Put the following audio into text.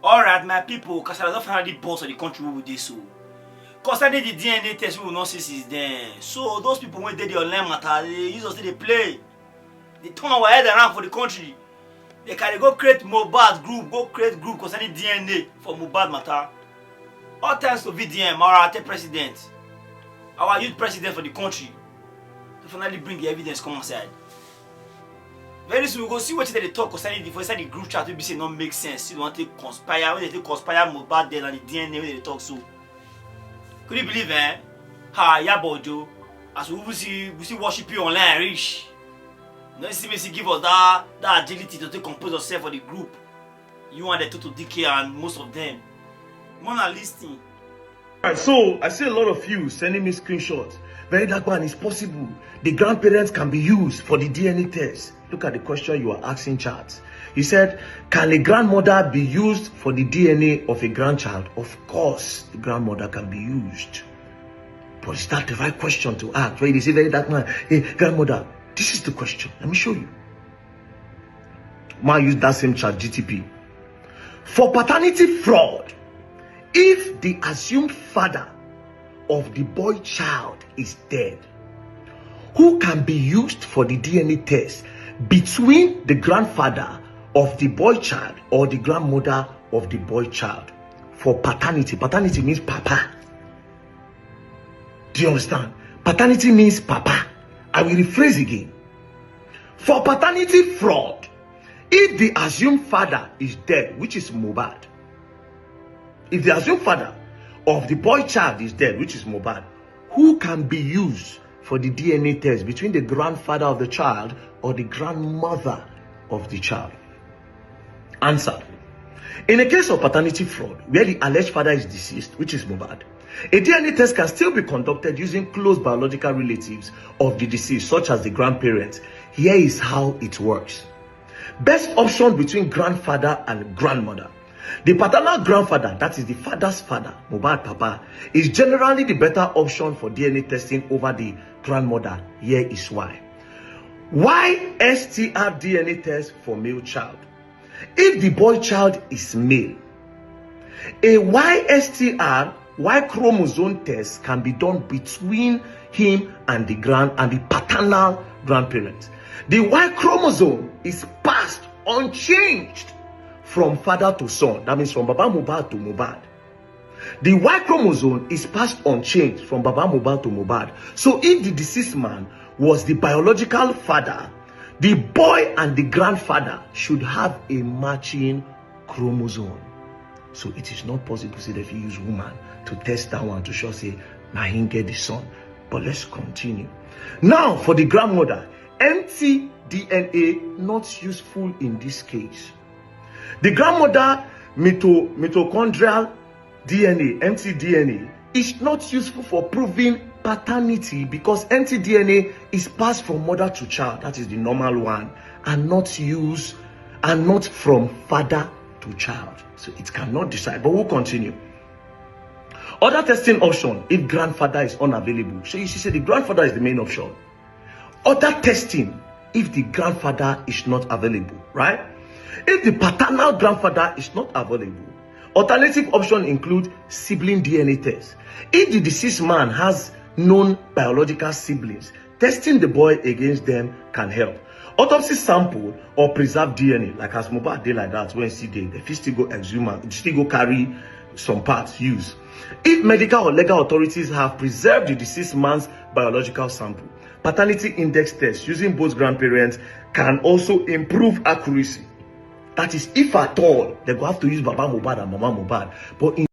Alright, my people, because I don't find the boss of the country with this. So, concerning the DNA test, we will not see since then. So, those people when they did the online matter, they use us to play. They turn our head around for the country. They can go create Mohbad'S group, go create group concerning DNA for Mohbad matter. All thanks to VDM, our president, our youth president for the country, to finally bring the evidence come outside. Very soon we go see what they talk concerning the group chat. We be say not make sense. You want to conspire when they conspire Mohbad then and the DNA when they talk so. Could you believe Yabojo, as we see worship you online rich. You know, see me give us that agility to take compose yourself for the group. You and the total decay and most of them. Mona listing. Alright, so I see a lot of you sending me screenshots. Very dark man, it's possible. The grandparents can be used for the DNA test. Look at the question you are asking, chat. He said, can a grandmother be used for the DNA of a grandchild? Of course, the grandmother can be used. But is that the right question to ask? Where they say, very dark man, hey, grandmother, this is the question. Let me show you. Man, use that same chat, GTP. For paternity fraud, if the assumed father of the boy child is dead, who can be used for the DNA test between the grandfather of the boy child or the grandmother of the boy child? For paternity, paternity means papa. Do you understand? Paternity means papa. I will rephrase again. For paternity fraud, if the assumed father is dead, which is Mohbad, if the assumed father of the boy child is dead, which is Mohbad, who can be used for the DNA test between the grandfather of the child or the grandmother of the child? Answer. In a case of paternity fraud, where the alleged father is deceased, which is Mohbad, a DNA test can still be conducted using close biological relatives of the deceased, such as the grandparents. Here is how it works. Best option between grandfather and grandmother. The paternal grandfather, that is the father's father, Mohbad Papa, is generally the better option for DNA testing over the grandmother. Here is why. Why STR DNA test for male child? If the boy child is male, a YSTR, Y chromosome test can be done between him and the paternal grandparents. The Y chromosome is passed unchanged from father to son. That means from Baba Mohbad to Mohbad. The Y chromosome is passed unchanged from Baba Mohbad to Mohbad. So if the deceased man was the biological father, the boy and the grandfather should have a matching chromosome. So it is not possible to say that if you use woman to test that one to show say now he get the son. But let's continue. Now for the grandmother, empty DNA not useful in this case. The grandmother mitochondrial DNA, empty DNA, is not useful for proving paternity because empty DNA is passed from mother to child, that is the normal one, and not from father to child. So it cannot decide, but we'll continue. Other testing option if grandfather is unavailable. So you see, the grandfather is the main option. Other testing if the grandfather is not available, right? If the paternal grandfather is not available, alternative options include sibling DNA test. If the deceased man has known biological siblings, testing the boy against them can help. Autopsy sample or preserved DNA, like as Mohbad did like that, when see the still go exhume and still go carry some parts use. If medical or legal authorities have preserved the deceased man's biological sample, paternity index test using both grandparents can also improve accuracy. That is, if at all, they go have to use Baba Mohbad and Mama Mohbad. But in